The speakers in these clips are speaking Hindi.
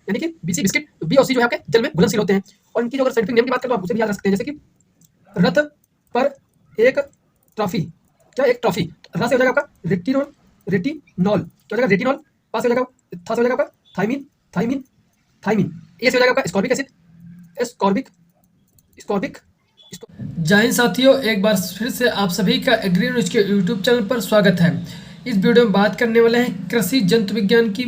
यानी कि बीसी बिस्किट, बी और सी जो है आपके जल में घुलनशील होते हैं। और इनकी जो अगर साइंटिफिक नेम की बात करें तो आप उसे भी याद रख सकते हैं, जैसे कि रथ पर एक ट्रॉफी, क्या एक ट्रॉफी, रस से हो जाएगा आपका रेटिनॉल, रेटिनॉल क्या हो जाएगा रेटिनॉल, पास हो जाएगा, था से हो जाएगा आपका थाइमिन, थाइमिन, थाइमिन, ए से हो जाएगा आपका स्कॉर्बिक एसिड, स्कॉर्बिक, स्कॉर्बिक। जय हिंद साथियों, एक बार फिर से आप सभी का एग्री न्यूज के यूट्यूब चैनल पर स्वागत है। इस वीडियो में बात करने वाले हैं कृषि जंतु विज्ञान की।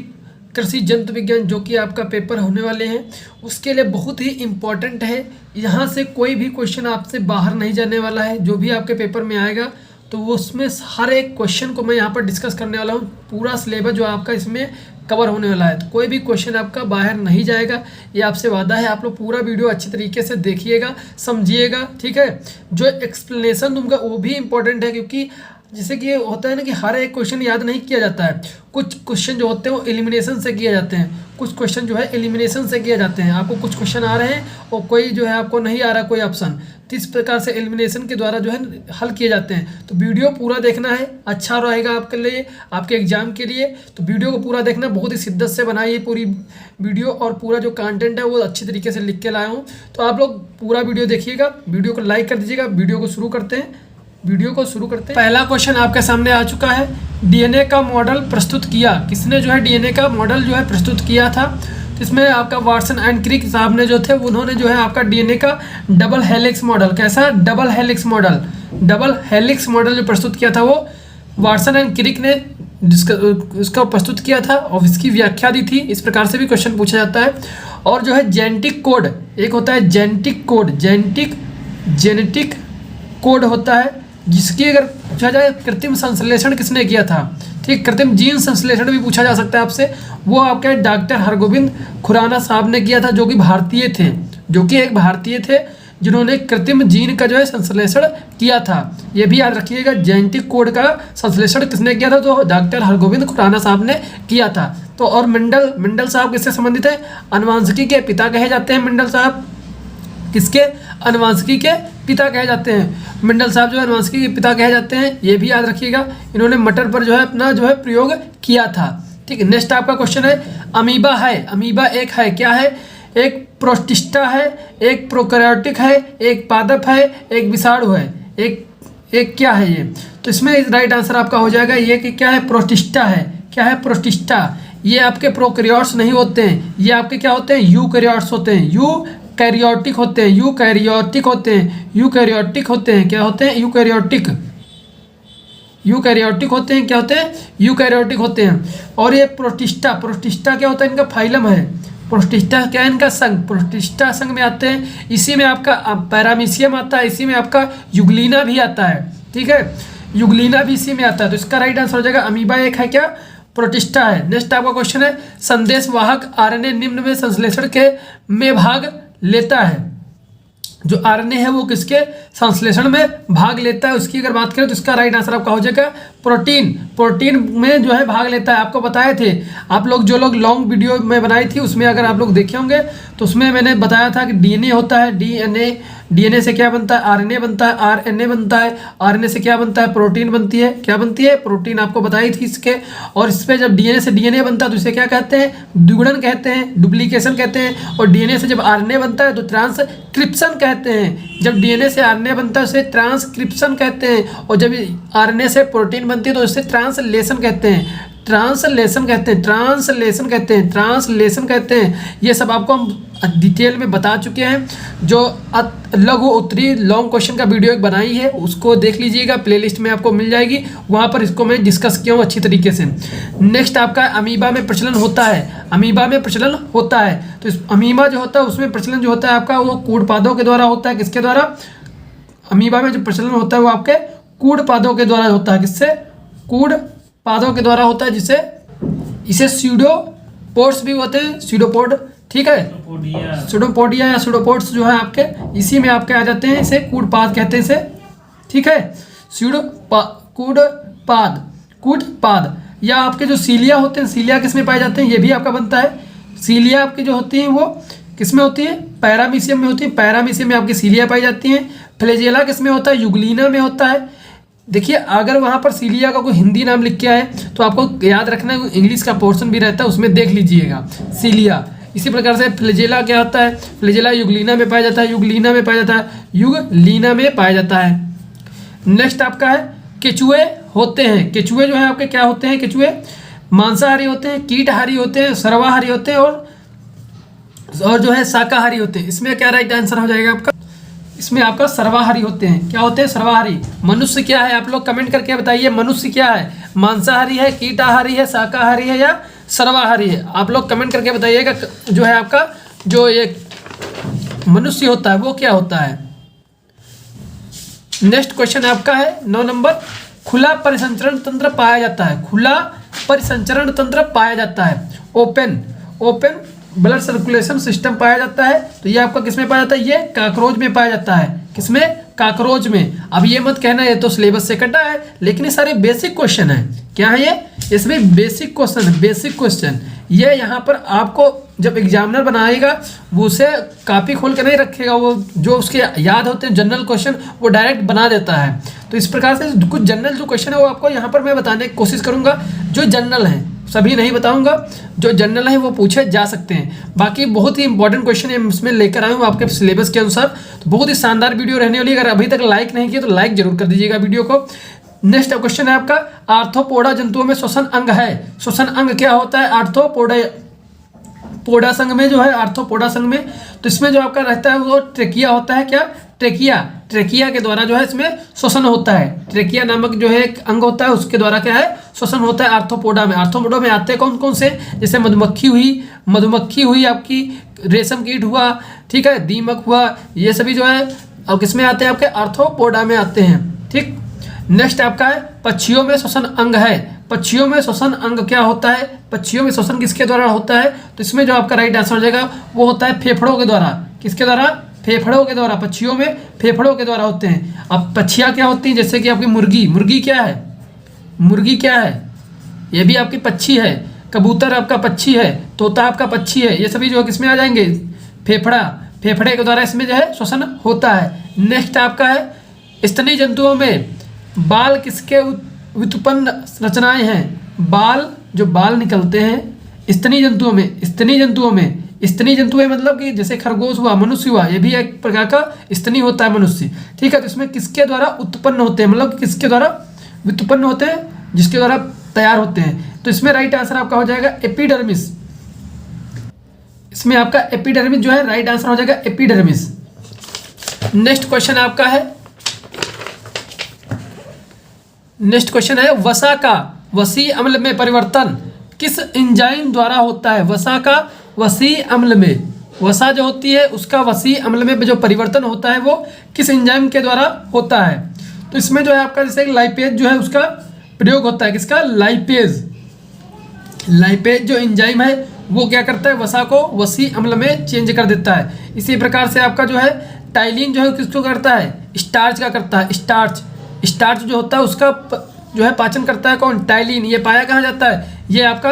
कृषि जंतु विज्ञान जो कि आपका पेपर होने वाले हैं उसके लिए बहुत ही इम्पोर्टेंट है। यहाँ से कोई भी क्वेश्चन आपसे बाहर नहीं जाने वाला है। जो भी आपके पेपर में आएगा तो वो उसमें हर एक क्वेश्चन को मैं यहाँ पर डिस्कस करने वाला हूँ। पूरा सिलेबस जो आपका इसमें कवर होने वाला है, तो कोई भी क्वेश्चन आपका बाहर नहीं जाएगा, ये आपसे वादा है। आप लोग पूरा वीडियो अच्छी तरीके से देखिएगा, समझिएगा, ठीक है। जो एक्सप्लेनेशन दूंगा वो भी इम्पोर्टेंट है, क्योंकि जैसे कि होता है ना कि हर एक क्वेश्चन याद नहीं किया जाता है। कुछ क्वेश्चन जो होते हैं वो एलिमिनेशन से किए जाते हैं, कुछ क्वेश्चन जो है एलिमिनेशन से किए जाते हैं। आपको कुछ क्वेश्चन आ रहे हैं और कोई जो है आपको नहीं आ रहा कोई ऑप्शन, तो इस प्रकार से एलिमिनेशन के द्वारा जो है हल किए जाते हैं। तो वीडियो पूरा देखना है, अच्छा रहेगा आपके लिए, आपके एग्जाम के लिए। तो वीडियो को पूरा देखना, बहुत ही शिद्दत से बनाई है पूरी वीडियो, और पूरा जो कंटेंट है वो अच्छी तरीके से लिख के लाया हूँ। तो आप लोग पूरा वीडियो देखिएगा, वीडियो को लाइक कर दीजिएगा। वीडियो को शुरू करते हैं। पहला क्वेश्चन आपके सामने आ चुका है। डीएनए का मॉडल प्रस्तुत किया किसने? जो है डीएनए का मॉडल जो है प्रस्तुत किया था। तो इसमें आपका वाटसन एंड क्रिक साहब ने जो थे उन्होंने जो है आपका डीएनए का डबल हेलिक्स मॉडल, कैसा double helix model, double helix model जो प्रस्तुत किया था वो वाटसन एंड क्रिक ने उसका प्रस्तुत किया था और इसकी व्याख्या दी थी। इस प्रकार से भी क्वेश्चन पूछा जाता है। और जो है जेनेटिक कोड, एक होता है जेनेटिक कोड, जेनेटिक कोड होता है, जिसकी अगर पूछा जाए कृत्रिम संश्लेषण किसने किया था, ठीक, कृत्रिम जीन संश्लेषण भी पूछा जा सकता है आपसे। वो आपके डॉक्टर हरगोविंद खुराना साहब ने किया था, जो कि भारतीय थे, जो कि एक भारतीय थे जिन्होंने कृत्रिम जीन का जो है संश्लेषण किया था। ये भी याद रखिएगा, जेनेटिक कोड का संश्लेषण किसने किया था? तो डॉक्टर हरगोविंद खुराना साहब ने किया था। तो और मंडल साहब किससे संबंधित है? अनुवांशिकी के पिता कहे जाते हैं मंडल साहब। किसके? अनुवांशिकी के पिता कहे जाते हैं। मंडल साहब जो है अनुवांशिकी के पिता कहे जाते हैं, ये भी याद रखिएगा। इन्होंने मटर पर जो है अपना जो है प्रयोग किया था, ठीक है। नेक्स्ट आपका क्वेश्चन है, अमीबा है, अमीबा एक है, क्या है? एक प्रोटिस्टा है, एक प्रोकैरियोटिक है, एक पादप है, एक विषाणु है, एक क्या है ये? तो इसमें राइट आंसर आपका हो जाएगा ये कि क्या है? प्रोटिस्टा है। क्या है? प्रोटिस्टा। ये आपके प्रोकैरियोट्स नहीं होते हैं, ये आपके क्या होते हैं? यूकैरियोट्स होते हैं, यूकैरियोटिक होते हैं, यूकैरियोटिक होते हैं, यूकैरियोटिक होते हैं। क्या होते हैं? यूकैरियोटिक, यूकैरियोटिक होते हैं। क्या होते हैं? यूकैरियोटिक होते हैं। और ये प्रोटिस्टा, प्रोटिस्टा क्या होता है? इनका फाइलम है। प्रोटिस्टा क्या है? इनका संघ, प्रोटिस्टा संघ में आते हैं। इसी में आपका पैरामीशियम आता है, इसी में आपका युगलीना भी आता है, ठीक है, युगलीना भी इसी में आता है। तो इसका राइट आंसर हो जाएगा अमीबा एक है, क्या? प्रोटिस्टा है। नेक्स्ट आपका क्वेश्चन है, संदेशवाहक आरएनए निम्न में संश्लेषण के में भाग लेता है। जो आरएनए है वो किसके संश्लेषण में भाग लेता है? उसकी अगर बात करें तो इसका राइट आंसर आपका हो जाएगा प्रोटीन। प्रोटीन में जो है भाग लेता है। आपको बताए थे आप लोग, जो लोग लॉन्ग वीडियो में बनाई थी उसमें अगर आप लोग देखे होंगे तो उसमें मैंने बताया था कि डीएनए होता है, डीएनए से क्या बनता है? आरएनए बनता है, आरएनए बनता है, आरएनए से क्या बनता है? प्रोटीन बनती है। क्या बनती है? प्रोटीन। आपको बताई थी इसके। और इस पर जब डीएनए से डीएनए बनता है तो इसे क्या कहते हैं? द्विगुणन कहते हैं, डुप्लीकेशन कहते हैं। और डीएनए से जब आरएनए बनता है तो ट्रांसक्रिप्शन कहते हैं। जब डीएनए से आरएनए बनता है उसे ट्रांसक्रिप्शन कहते हैं, और जब आरएनए से प्रोटीन बनती है तो इसे ट्रांसलेशन कहते हैं, ट्रांसलेशन कहते हैं, ट्रांसलेशन कहते हैं, ट्रांसलेशन कहते हैं। ये सब आपको हम डिटेल में बता चुके हैं। जो लघु उत्तरी लॉन्ग क्वेश्चन का वीडियो एक बनाई है उसको देख लीजिएगा, प्लेलिस्ट में आपको मिल जाएगी, वहाँ पर इसको मैं डिस्कस किया हूँ अच्छी तरीके से। नेक्स्ट आपका अमीबा में प्रचलन होता है, अमीबा में प्रचलन होता है। तो इस अमीबा जो होता है उसमें प्रचलन जो होता है आपका वो कूड़पादों के द्वारा होता है। किसके द्वारा? अमीबा में जो प्रचलन होता है वो आपके कूड़पादों के द्वारा होता है। किससे? कूड़पादों के द्वारा होता है, जिसे इसे स्यूडोपोड्स भी होते हैं, स्यूडोपोड, ठीक है, स्यूडोपोडिया या स्यूडोपोड्स जो है आपके इसी में आपके आ जाते हैं। इसे कूड़पाद कहते हैं इसे, ठीक है, कूड़पाद। या आपके जो सीलिया होते हैं, सीलिया किस में पाए जाते हैं? ये भी आपका बनता है। सीलिया आपकी जो होती हैं वो किस में होती है? पैरामीशियम में होती है। पैरामीशियम में आपकी सीलिया पाई जाती हैं। फ्लैजेला किस में होता है? युगलीना में होता है। देखिए, अगर वहाँ पर सीलिया का कोई हिंदी नाम लिख के आए तो आपको याद रखना है, इंग्लिश का पोर्शन भी रहता है उसमें देख लीजिएगा। सीलिया इसी प्रकार से फ्लैजेला क्या होता है, फ्लैजेला युगलीना में पाया जाता है, युगलीना में पाया जाता है, युगलीना में पाया जाता है। नेक्स्ट आपका है केचुए होते हैं। केचुए जो है आपके क्या होते हैं, केचुए मांसाहारी होते हैं, कीटहारी होते हैं, सर्वाहारी होते हैं और जो है शाकाहारी होते हैं। इसमें क्या राइट आंसर हो जाएगा आपका, इसमें आपका सर्वाहारी होते हैं। क्या होते हैं, सर्वाहारी। मनुष्य क्या है, आप लोग कमेंट करके बताइए मनुष्य क्या है, मांसाहारी है, कीटाहारी है, शाकाहारी है या सर्वाहारी है। आप लोग कमेंट करके बताइएगा जो है आपका जो ये मनुष्य होता है वो क्या होता है। नेक्स्ट क्वेश्चन आपका है 9 नंबर, खुला परिसंचरण तंत्र पाया जाता है। खुला परिसंचरण तंत्र पाया जाता है, ओपन ब्लड सर्कुलेशन सिस्टम पाया जाता है। तो ये आपका किसमें पाया जाता है, ये काकरोच में पाया जाता है। किसमें, काकरोच में। अब ये मत कहना ये तो सिलेबस से कटा है, लेकिन ये सारे बेसिक क्वेश्चन है। क्या है ये, इसमें बेसिक क्वेश्चन है, बेसिक क्वेश्चन। ये यहाँ पर आपको जब एग्जामिनर बनाएगा वो उसे कॉपी खोल के नहीं रखेगा, वो जो उसके याद होते हैं जनरल क्वेश्चन वो डायरेक्ट बना देता है। तो इस प्रकार से कुछ जनरल जो क्वेश्चन है वो आपको यहाँ पर मैं बताने की कोशिश करूँगा, जो जनरल हैं, सभी नहीं बताऊंगा, जो जनरल है वो पूछे जा सकते हैं। बाकी बहुत ही इंपॉर्टेंट क्वेश्चन है इसमें लेकर आए हूँ आपके सिलेबस के अनुसार। तो बहुत ही शानदार वीडियो रहने वाली है। अगर अभी तक लाइक नहीं किया तो लाइक जरूर कर दीजिएगा वीडियो को। नेक्स्ट क्वेश्चन है आपका, आर्थ्रोपोडा जंतुओं में श्वसन अंग है। श्वसन अंग क्या होता है, आर्थ्रोपोडा संघ में जो है, आर्थ्रोपोडा संघ में। तो इसमें जो आपका रहता है वो ट्रेकिया होता है। क्या, ट्रेकिया के द्वारा जो है इसमें श्वसन होता है। ट्रेकिया नामक जो है एक अंग होता है, उसके द्वारा क्या है, श्वसन होता है आर्थ्रोपोडा में। आर्थ्रोपोडा में आते हैं कौन कौन से, जैसे मधुमक्खी हुई आपकी, रेशम कीट हुआ, ठीक है, दीमक हुआ, ये सभी जो है अब किसमें आते हैं, आपके आर्थ्रोपोडा में आते हैं। ठीक। नेक्स्ट आपका है पक्षियों में श्वसन अंग है। पक्षियों में श्वसन अंग क्या होता है, पक्षियों में श्वसन किसके द्वारा होता है। तो इसमें जो आपका राइट आंसर हो जाएगा वो होता है फेफड़ों के द्वारा। किसके द्वारा, फेफड़ों के द्वारा। पक्षियों में फेफड़ों के द्वारा होते हैं। अब पक्षियाँ क्या होती हैं, जैसे कि आपकी मुर्गी क्या है, मुर्गी क्या है, ये भी आपकी पक्षी है। कबूतर आपका पक्षी है, तोता आपका पक्षी है। ये सभी जो है किसमें आ जाएंगे, फेफड़े के द्वारा इसमें जो है श्वसन होता है। नेक्स्ट आपका है स्तनी जंतुओं में बाल किसके व्युत्पन्न रचनाएं हैं। बाल, जो बाल निकलते हैं स्तनी जंतुओं में, स्तनी जंतु है मतलब कि जैसे खरगोश हुआ, मनुष्य हुआ, ये भी एक प्रकार का स्तनी होता है मनुष्य। ठीक है। तो इसमें किसके द्वारा उत्पन्न होते हैं, मतलब किसके द्वारा व्युत्पन्न होते हैं, जिसके द्वारा तैयार होते हैं। तो इसमें राइट आंसर आपका हो जाएगा एपिडर्मिस। इसमें आपका एपिडर्मिस जो है राइट आंसर हो जाएगा एपिडर्मिस। नेक्स्ट क्वेश्चन आपका है, नेक्स्ट क्वेश्चन है वसा का वसी अम्ल में परिवर्तन किस एंजाइम द्वारा होता है। वसा का वसी अम्ल में, वसा जो होती है उसका वसी अम्ल में जो परिवर्तन होता है वो किस एंजाइम के द्वारा होता है। तो इसमें जो है आपका जैसे लाइपेज जो है उसका प्रयोग होता है। किसका, लाइपेज जो एंजाइम है वो क्या करता है, वसा को वसी अम्ल में चेंज कर देता है। इसी प्रकार से आपका जो है टाइलिन जो है किसको करता है, स्टार्च का करता है। स्टार्च जो होता है उसका जो है पाचन करता है कौन, टाइलिन। ये पाया कहाँ जाता है, ये आपका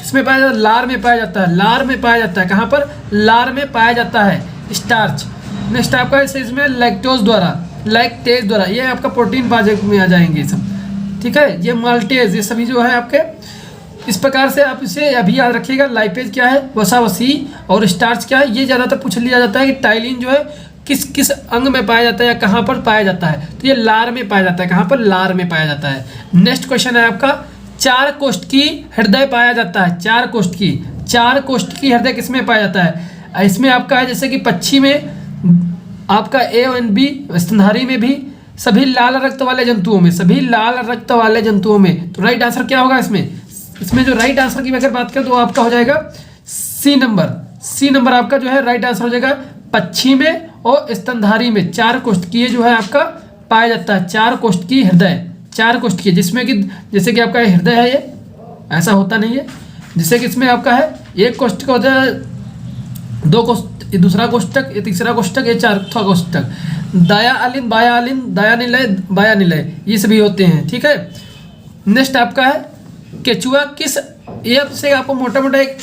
इसमें पाया जाता है, लार में पाया जाता है। लार में पाया जाता है, कहाँ पर, लार में पाया जाता है स्टार्च। नेक्स्ट आपका इसमें लैक्टेज द्वारा ये आपका प्रोटीन पाचक में आ जाएंगे सब। ठीक है। ये माल्टेज, ये सभी जो है आपके इस प्रकार से आप इसे अभी याद रखिएगा। लाइपेज क्या है, वसा वसी, और स्टार्च क्या है, ये ज़्यादातर पूछ लिया जाता है कि टाइलिन जो है किस अंग में पाया जाता है या कहाँ पर पाया जाता है। तो ये लार में पाया जाता है। कहाँ पर, लार में पाया जाता है। नेक्स्ट क्वेश्चन है आपका, 4 कोष्ठकी हृदय पाया जाता है। 4 कोष्ठकी हृदय किसमें पाया जाता है। इसमें आपका है जैसे कि पक्षी में आपका ए और बी, स्तनधारी में भी, सभी लाल रक्त वाले जंतुओं में। तो राइट आंसर क्या होगा इसमें जो राइट आंसर की अगर बात करें तो आपका हो जाएगा सी नंबर आपका जो है राइट आंसर हो जाएगा। पक्षी में और स्तनधारी में 4 कोष्ठकीय जो है आपका पाया जाता है। 4 कोष्ठकीय हृदय, 4 कोष्ठकीय, जिसमें कि जैसे कि आपका हृदय है, ये ऐसा होता नहीं है। जैसे कि इसमें आपका है एक कोष्ठक होता है, 2 कोष्ठक, ये दूसरा कोष्ठक, ये तीसरा कोष्ठक, ये चौथा कोष्ठक। दयालिन, बायालिन, बायानिलय, ये सभी होते हैं। ठीक है। नेक्स्ट आपका है केचुआ किस, ये से आपको मोटा मोटा एक,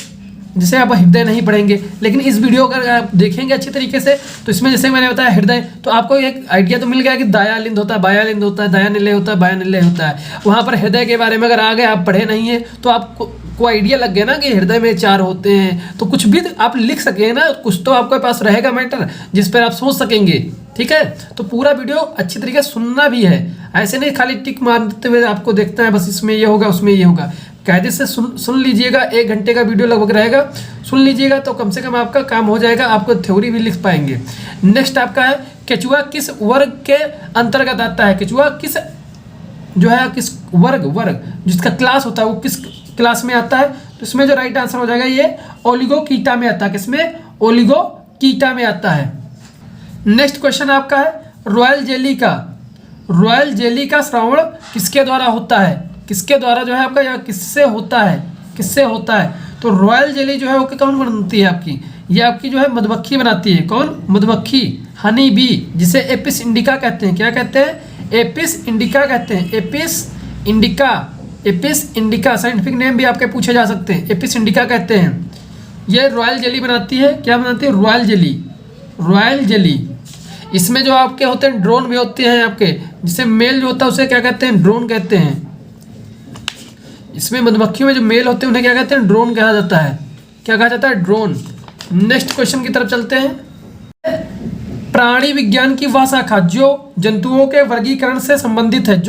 जैसे आप हृदय नहीं पढ़ेंगे लेकिन इस वीडियो अगर आप देखेंगे अच्छी तरीके से तो इसमें जैसे मैंने बताया हृदय, तो आपको एक आइडिया तो मिल गया कि दयालिंद होता है, बायालिंद होता है, दयानिलय होता है, बायानिलय होता है। वहाँ पर हृदय के बारे में अगर आगे आप पढ़े नहीं है तो आपको को आइडिया लग गया ना कि हृदय में 4 होते हैं, तो कुछ भी आप लिख सके ना, कुछ तो आपके पास रहेगा मैटर जिस पर आप सोच सकेंगे। ठीक है, तो पूरा वीडियो अच्छी तरीके से सुनना भी है, ऐसे नहीं खाली टिक मारते हुए आपको देखता है बस इसमें ये होगा उसमें ये होगा। कायदे से सुन लीजिएगा, 1 घंटे का वीडियो लगभग रहेगा, सुन लीजिएगा तो कम से कम आपका काम हो जाएगा, आपको थ्योरी भी लिख पाएंगे। नेक्स्ट आपका है केचुआ किस वर्ग के अंतर्गत आता है? केचुआ किस जो है किस वर्ग जिसका क्लास होता है वो किस क्लास में आता है? तो इसमें जो राइट आंसर हो जाएगा ये ओलिगोकीटा में आता है। किसमें? ओलिगोकीटा में आता है। नेक्स्ट क्वेश्चन आपका है रॉयल जेली का श्रवण किसके द्वारा होता है? किसके द्वारा जो है आपका या किससे होता है? तो रॉयल जेली जो है वो कौन बनती है आपकी? ये आपकी जो है मधुमक्खी बनाती है। कौन? मधुमक्खी, हनी बी, जिसे एपिस इंडिका कहते हैं। क्या कहते हैं? एपिस इंडिका कहते हैं। एपिस इंडिका साइंटिफिक नेम भी आपके पूछे जा सकते हैं, एपिस इंडिका कहते हैं। ये रॉयल जेली बनाती है। क्या बनाती है? Royal jelly. इसमें जो आपके होते हैं ड्रोन भी होते हैं आपके, जिसे मेल जो होता है उसे क्या कहते हैं? ड्रोन कहते हैं। इसमें मधुमक्खियों में जो मेल होते हैं उन्हें क्या कहते हैं? ड्रोन कहा जाता है। क्या कहा जाता है? ड्रोन। नेक्स्ट क्वेश्चन की तरफ चलते हैं। प्राणी विज्ञान की वह शाखा जो जंतुओं के वर्गीकरण से संबंधित है,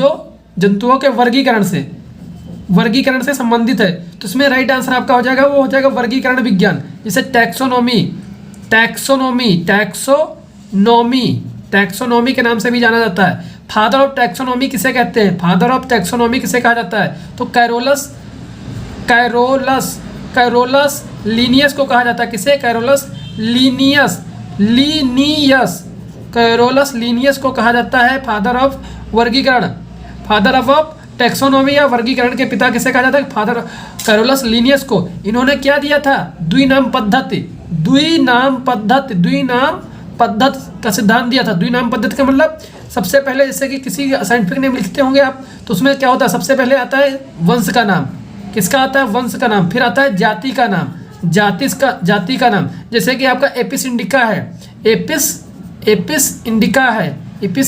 वर्गीकरण से संबंधित है, तो इसमें राइट आंसर आपका हो जाएगा वो हो जाएगा वर्गीकरण विज्ञान, जिसे टैक्सोनॉमी के नाम से भी जाना जाता है। फादर ऑफ टैक्सोनॉमी किसे कहते हैं? किसे कहा जाता है? तो कैरोलस लीनियस को कहा जाता है। किसे? कैरोलस लीनियस को कहा जाता है फादर ऑफ वर्गीकरण, फादर ऑफ टैक्सोनॉमी या वर्गीकरण के पिता किसे कहा जाता है? फादर कैरोलस लीनियस को। इन्होंने क्या दिया था? द्विनाम पद्धति का सिद्धांत दिया था। द्विनाम पद्धति का मतलब सबसे पहले जैसे कि किसी साइंटिफिक नेम लिखते होंगे आप, तो उसमें क्या होता है? सबसे पहले आता है वंश का नाम। किसका आता है? वंश का नाम। फिर आता है जाति का नाम, जाति का नाम। जैसे कि आपका एपिस इंडिका है, एपिस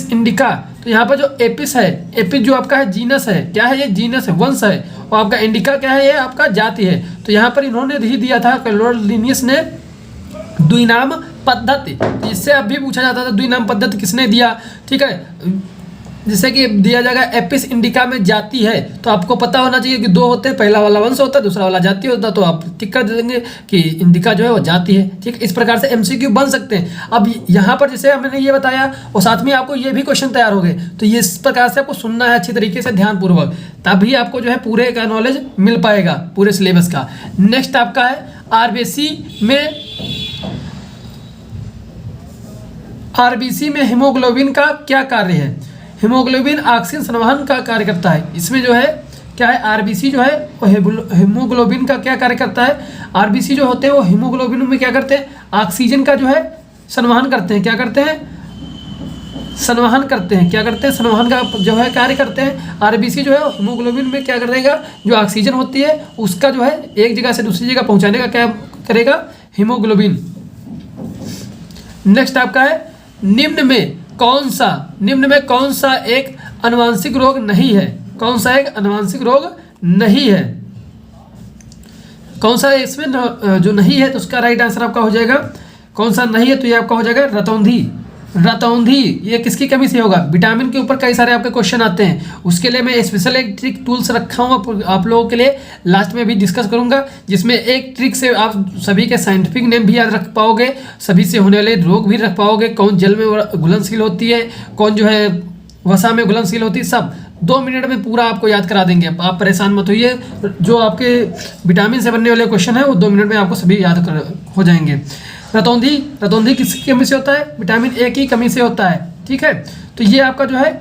इंडिका। तो यहाँ पर जो एपिस है, एपिस जो आपका है जीनस है। क्या है? ये जीनस है, वंश है। और आपका इंडिका क्या है? ये आपका जाति है। तो यहाँ पर इन्होंने ही दिया था कैरोलस लीनियस ने द्विनाम पद्धति। इससे अब भी पूछा जाता था द्विनाम पद्धति किसने दिया? ठीक है, जैसे कि दिया जाएगा एपिस इंडिका में जाति है, तो आपको पता होना चाहिए कि 2 होते हैं, पहला वाला वंश होता है, दूसरा वाला जाति होता है, तो आप टिक कर देंगे कि इंडिका जो है वो जाति है। ठीक है, इस प्रकार से एमसीक्यू बन सकते हैं। अब यहाँ पर जैसे मैंने ये बताया और साथ में आपको ये भी क्वेश्चन तैयार हो गए, तो ये इस प्रकार से आपको सुनना है अच्छी तरीके से ध्यानपूर्वक, तभी आपको जो है पूरे का नॉलेज मिल पाएगा पूरे सिलेबस का। नेक्स्ट आपका है आरबीसी में हीमोग्लोबिन का क्या कार्य है? हीमोग्लोबिन ऑक्सीजन संवहन का कार्य करता है। इसमें जो है क्या है? आरबीसी जो है वो हीमोग्लोबिन का क्या कार्य करता है? आरबीसी जो होते हैं वो हीमोग्लोबिन में क्या करते हैं? ऑक्सीजन का जो है संवहन करते हैं। क्या करते हैं? संवहन करते हैं। क्या करते हैं? संवहन का जो है कार्य करते हैं। आरबीसी जो है हीमोग्लोबिन में क्या करेगा? जो ऑक्सीजन होती है उसका जो है एक जगह से दूसरी जगह पहुँचाने का क्या करेगा? हीमोग्लोबिन। नेक्स्ट आपका है निम्न में कौन सा एक आनुवंशिक रोग नहीं है? कौन सा एक आनुवंशिक रोग नहीं है? कौन सा इसमें जो नहीं है, तो उसका राइट आंसर आपका हो जाएगा कौन सा नहीं है? तो ये आपका हो जाएगा रतौंधी। ये किसकी कमी से होगा? विटामिन के ऊपर कई सारे आपके क्वेश्चन आते हैं, उसके लिए मैं स्पेशल एक ट्रिक टूल्स रखा हूँ आप लोगों के लिए, लास्ट में भी डिस्कस करूंगा, जिसमें एक ट्रिक से आप सभी के साइंटिफिक नेम भी याद रख पाओगे, सभी से होने वाले रोग भी रख पाओगे, कौन जल में घुलनशील होती है, कौन जो है वसा में घुलनशील होती है, सब 2 मिनट में पूरा आपको याद करा देंगे। आप परेशान मत होइए, जो आपके विटामिन से बनने वाले क्वेश्चन है वो 2 मिनट में आपको सभी याद हो जाएंगे। रतौंधी किसकी कमी से होता है? विटामिन ए की कमी से होता है। ठीक है, तो ये आपका जो है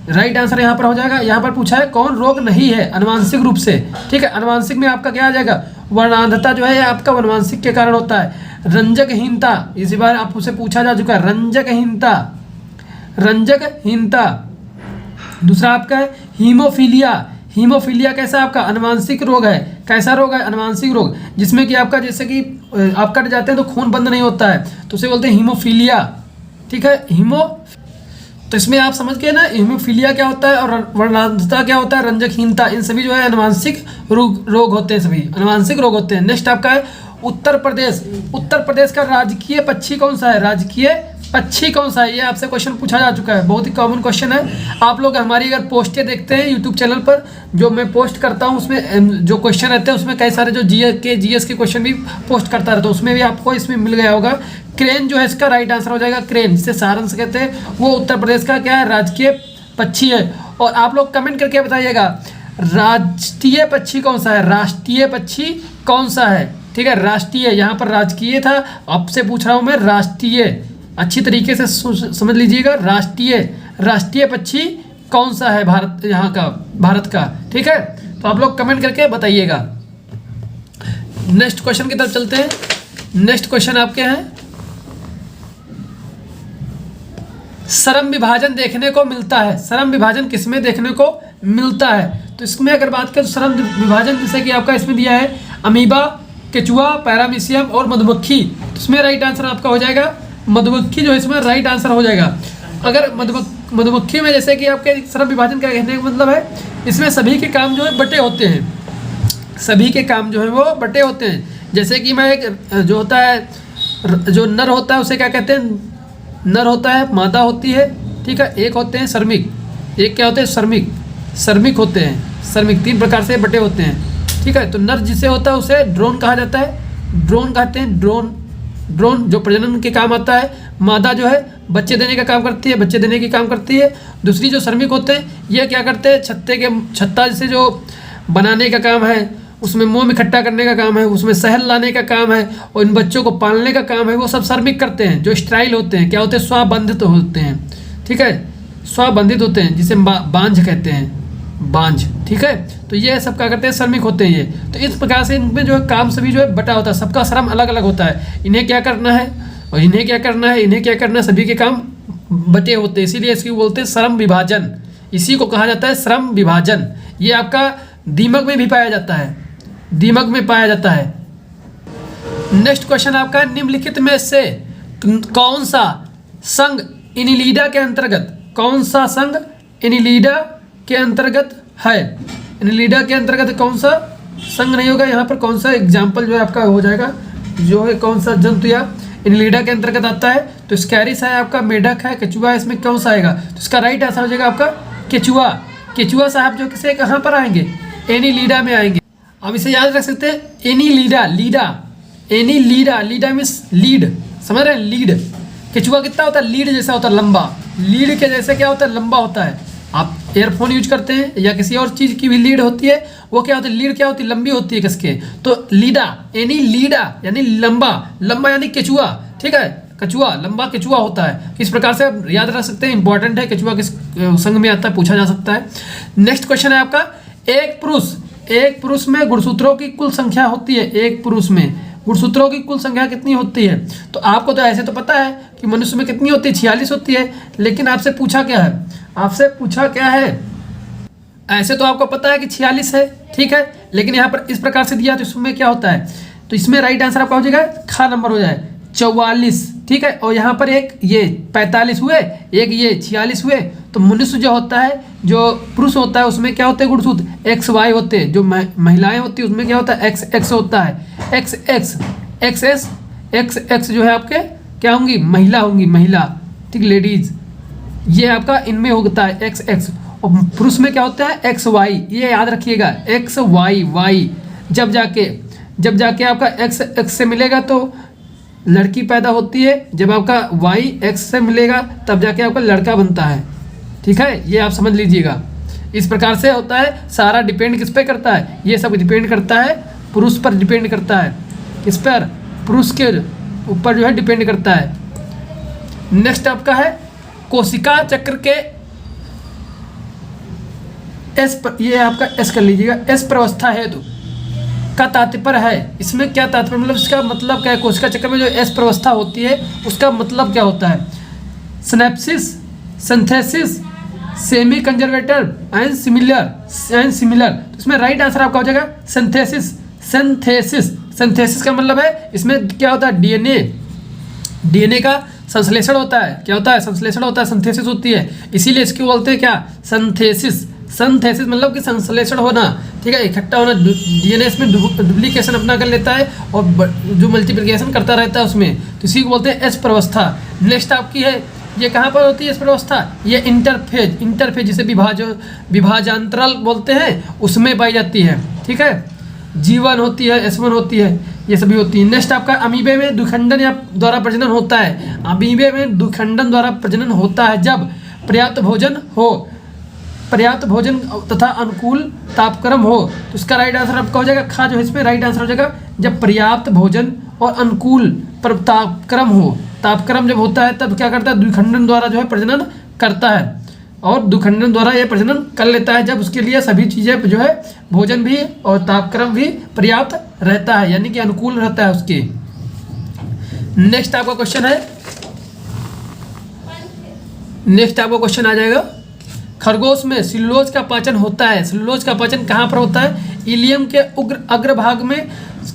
राइट आंसर यहाँ पर हो जाएगा। यहाँ पर पूछा है कौन रोग नहीं है आनुवंशिक रूप से। ठीक है, आनुवंशिक में आपका क्या आ जाएगा? वर्णांधता जो है आपका आनुवंशिक के कारण होता है। रंजकहीनता, इसी बार आपसे पूछा जा चुका है, रंजकहीनता। दूसरा आपका है हीमोफीलिया कैसा आपका आनुवंशिक रोग है? कैसा रोग है? आनुवंशिक रोग, जिसमें कि आपका जैसे कि आप कट जाते हैं तो खून बंद नहीं होता है, तो उसे बोलते हैं हीमोफीलिया। ठीक है, तो इसमें आप समझ गए ना, हीमोफीलिया क्या होता है और वर्णांधता क्या होता है, रंजकहीनता, इन सभी जो है अनुवांशिक रोग होते हैं, सभी अनुवांशिक रोग होते हैं। नेक्स्ट आपका है उत्तर प्रदेश। उत्तर प्रदेश का राजकीय पक्षी कौन सा है, राजकीय पक्षी कौन सा है, ये आपसे क्वेश्चन पूछा जा चुका है, बहुत ही कॉमन क्वेश्चन है। आप लोग हमारी अगर पोस्टें देखते हैं यूट्यूब चैनल पर, जो मैं पोस्ट करता हूँ उसमें जो क्वेश्चन रहते हैं उसमें कई सारे जो जीएस के क्वेश्चन भी पोस्ट करता रहता हूँ, उसमें भी आपको इसमें मिल गया होगा। क्रेन जो है इसका राइट आंसर हो जाएगा, क्रेन, जिसे सारंश कहते हैं, वो उत्तर प्रदेश का क्या है, राजकीय पक्षी है। और आप लोग कमेंट करके बताइएगा राष्ट्रीय पक्षी कौन सा है, राष्ट्रीय पक्षी कौन सा है, ठीक है। राष्ट्रीय, यहाँ पर राजकीय था, आपसे पूछ रहा हूँ मैं राष्ट्रीय, अच्छी तरीके से समझ लीजिएगा, राष्ट्रीय पक्षी कौन सा है भारत, यहाँ का, भारत का, ठीक है। तो आप लोग कमेंट करके बताइएगा। नेक्स्ट क्वेश्चन की तरफ चलते हैं। नेक्स्ट क्वेश्चन आपके हैं, श्रम विभाजन देखने को मिलता है, श्रम विभाजन किसमें देखने को मिलता है। तो इसमें अगर बात करें तो श्रम विभाजन जैसे कि आपका इसमें दिया है अमीबा, केचुआ, पैरामीशियम और मधुमक्खी, तो इसमें राइट आंसर आपका हो जाएगा मधुमक्खी, जो इसमें राइट आंसर हो जाएगा। अगर मधुमक्खी में जैसे कि आपके श्रम विभाजन का कहने का मतलब है, इसमें सभी के काम जो है बटे होते हैं, सभी के काम जो है वो बटे होते हैं। जैसे कि मैं एक जो होता है, जो नर होता है उसे क्या कहते हैं, नर होता है, मादा होती है, ठीक है। एक होते हैं श्रमिक, एक क्या होते हैं, श्रमिक होते हैं, श्रमिक, 3 प्रकार से बटे होते हैं, ठीक है। तो नर जिसे होता है उसे ड्रोन कहा जाता है, ड्रोन कहते हैं, ड्रोन जो प्रजनन के काम आता है। मादा जो है बच्चे देने का काम करती है, बच्चे देने की काम करती है। दूसरी जो श्रमिक होते हैं ये क्या करते हैं, छत्ता जैसे जो बनाने का काम है, उसमें मोम इकट्ठा करने का काम है, उसमें शहद लाने का काम है और इन बच्चों को पालने का काम है, वो सब श्रमिक करते हैं। जो स्टाइल होते हैं क्या होते हैं, स्वबंधित होते हैं, ठीक है, स्वबंधित होते हैं, जिसे बांझ कहते हैं, बांझ, ठीक है। तो ये सब क्या करते हैं, श्रमिक होते हैं ये। तो इस प्रकार से इनमें जो है काम सभी जो है बटा होता है, सबका श्रम अलग अलग होता है, इन्हें क्या करना है और इन्हें क्या करना है, इन्हें क्या करना है, सभी के काम बटे होते हैं, इसीलिए इसको बोलते हैं श्रम विभाजन, इसी को कहा जाता है श्रम विभाजन। ये आपका दीमक में भी पाया जाता है, दीमक में पाया जाता है। नेक्स्ट क्वेश्चन आपका, निम्नलिखित में से कौन सा संघ एनिलिडा के अंतर्गत, कौन सा संघ एनिलिडा के अंतर्गत है, एनिलिडा के अंतर्गत कौन सा संघ नहीं होगा, यहाँ पर कौन सा एग्जाम्पल जो है आपका हो जाएगा, जो है कौन सा जंतु या एनिलिडा के अंतर्गत आता है। तो स्कैरिस है आपका, मेढक है, केचुआ, इसमें कौन सा आएगा, तो इसका राइट आंसर हो जाएगा आपका केचुआ। केचुआ साहब जो किसे कहाँ पर आएंगे, एनिलिडा में आएंगे। अब इसे याद रख सकते हैं, एनिलिडा, लीडा मीन्स लीड, समझ रहे हैं, लीड। केचुआ कितना होता है, लीड जैसा होता है, लंबा, लीड के जैसे क्या होता है, लंबा होता है। आप एयरफोन यूज करते हैं या किसी और चीज़ की भी लीड होती है, वो क्या होती है, लीड क्या होती है, लंबी होती है किसके, तो लीडा, एनिलिडा यानी लंबा, लंबा यानी केचुआ, ठीक है, कछुआ, लंबा केचुआ होता है। इस प्रकार से आप याद रख सकते हैं, इंपॉर्टेंट है, केचुआ किस संघ में आता है, पूछा जा सकता है। नेक्स्ट क्वेश्चन है आपका, एक पुरुष में गुणसूत्रों की कुल संख्या होती है, एक पुरुष में गुणसूत्रों की कुल संख्या कितनी होती है। तो आपको तो ऐसे तो पता है कि मनुष्य में कितनी होती है, 46 होती है, लेकिन आपसे पूछा क्या है, आपसे पूछा क्या है, ऐसे तो आपको पता है कि 46 है, ठीक है, लेकिन यहाँ पर इस प्रकार से दिया तो इसमें क्या होता है, तो इसमें राइट आंसर आपका हो जाएगा, खा नंबर हो जाए 44, ठीक है। और यहाँ पर एक ये 45 हुए, एक ये 46 हुए। तो मनुष्य जो होता है, जो पुरुष होता है, उसमें क्या होते हैं गुणसूत्र, XY होते हैं। जो महिलाएं होती है उसमें क्या होता है, XX होता है, XX जो है आपके क्या होंगी, महिला होंगी, महिला, ठीक, लेडीज, ये आपका इनमें होता है XX। और पुरुष में क्या होता है, XY, ये याद रखिएगा, XY, जब जाके आपका X से मिलेगा तो लड़की पैदा होती है, जब आपका Y X से मिलेगा तब जाके आपका लड़का बनता है, ठीक है, ये आप समझ लीजिएगा। इस प्रकार से होता है, सारा डिपेंड किस पे करता है, ये सब डिपेंड करता है पुरुष पर, डिपेंड करता है किस पर, पुरुष के ऊपर जो है डिपेंड करता है। नेक्स्ट आपका है, कोशिका चक्र के ये आपका एस कर लीजिएगा, एस प्रवस्था हेतु का तात्पर्य है। इसमें क्या तात्पर्य, मतलब इसका मतलब क्या है, कोशिका चक्र में जो एस प्रवस्था होती है उसका मतलब क्या होता है, synapses, synthesis, semi conservator and similar. तो इसमें राइट आंसर आपका हो जाएगा सिंथेसिस का मतलब है इसमें क्या होता है, डीएनए का संश्लेषण होता है। क्या होता है? संश्लेषण होता है, सिंथेसिस होती है, इसीलिए इसको बोलते हैं क्या? सिंथेसिस। सिंथेसिस मतलब कि संश्लेषण होना, ठीक है, इकट्ठा होना। डीएनए इसमें डुप्लीकेशन अपना कर लेता है और जो मल्टीप्लिकेशन करता रहता है उसमें, तो इसी को बोलते हैं एस प्रवस्था। नेक्स्ट आपकी है, ये कहाँ पर होती है एस प्रवस्था? ये इंटरफेज, इंटरफेज जिसे विभाजांतराल बोलते हैं, उसमें पाई जाती है, ठीक है। G1 होती है, S1 होती है, ये सभी होती है। नेक्स्ट आपका अमीबे में द्विखंडन या द्वारा प्रजनन होता है। अमीबे में द्विखंडन द्वारा प्रजनन होता है जब पर्याप्त भोजन हो, पर्याप्त भोजन तथा अनुकूल तापक्रम हो। तो इसका राइट आंसर आपका हो जाएगा खा, जो इसमें राइट आंसर हो जाएगा जब पर्याप्त भोजन और अनुकूल तापक्रम हो। तापक्रम जब होता है तब क्या करता है? द्विखंडन द्वारा जो है प्रजनन करता है, और द्विखंडन द्वारा यह प्रजनन कर लेता है जब उसके लिए सभी चीज़ें जो है, भोजन भी और तापक्रम भी पर्याप्त रहता है, यानी कि अनुकूल रहता है उसके। नेक्स्ट आपका क्वेश्चन है, नेक्स्ट आपका क्वेश्चन आ जाएगा, खरगोश में सेलुलोज का पाचन होता है। सेलुलोज का पाचन कहाँ पर होता है? इलियम के अग्रभाग में